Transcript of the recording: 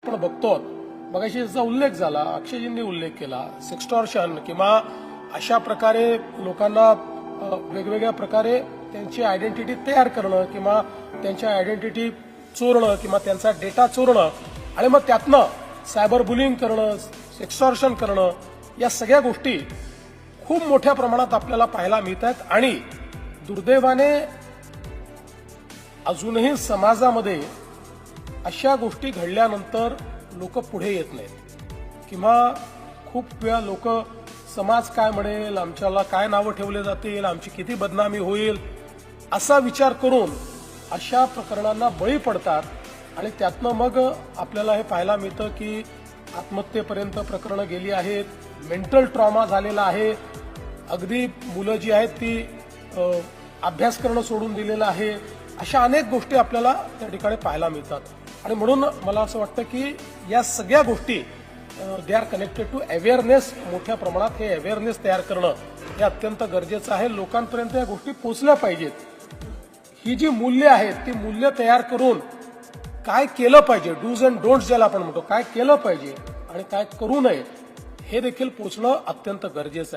आपण बघतो. मगाशी याचा उल्लेख झाला, अक्षयजींनी उल्लेख केला, सेक्स्टॉर्शन किंवा अशा प्रकारे लोकांना वेगवेगळ्या प्रकारे त्यांची आयडेंटिटी तयार करणं किंवा त्यांच्या आयडेंटिटी चोरणं किंवा त्यांचा डेटा चोरणं आणि मग त्यातनं सायबर बुलिंग करणं, सेक्स्टॉर्शन करणं, या सगळ्या गोष्टी खूप मोठ्या प्रमाणात आपल्याला पाहायला मिळत आहेत. आणि दुर्दैवाने अजूनही समाजामध्ये अशा गोष्टी घडल्यानंतर लोक पुढे येत नाहीत किंवा खूप वेळा लोक समाज काय म्हणेल, आमच्याला काय नावं ठेवले जातील, आमची किती बदनामी होईल असा विचार करून अशा प्रकरणांना बळी पडतात. आणि त्यातनं मग आपल्याला हे पाहायला मिळतं की आत्महत्येपर्यंत प्रकरणं गेली आहेत, मेंटल ट्रॉमा झालेला आहे, अगदी मुलं जी आहेत ती अभ्यास करणं सोडून दिलेलं आहे. अशा अनेक गोष्टी आपल्याला त्या ठिकाणी पाहायला मिळतात. आणि म्हणून मला असं वाटतं की या सगळ्या गोष्टी they are connected to awareness. मोठ्या प्रमाणात हे अवेअरनेस तयार करणं हे अत्यंत गरजेचं आहे. लोकांपर्यंत या गोष्टी पोहोचल्या पाहिजेत. ही जी मूल्य आहेत ती मूल्य तयार करून काय केलं पाहिजे, डूज अँड डोंट्स ज्याला आपण म्हणतो, काय केलं पाहिजे आणि काय करू नये हे देखील पोहोचणं अत्यंत गरजेचं आहे.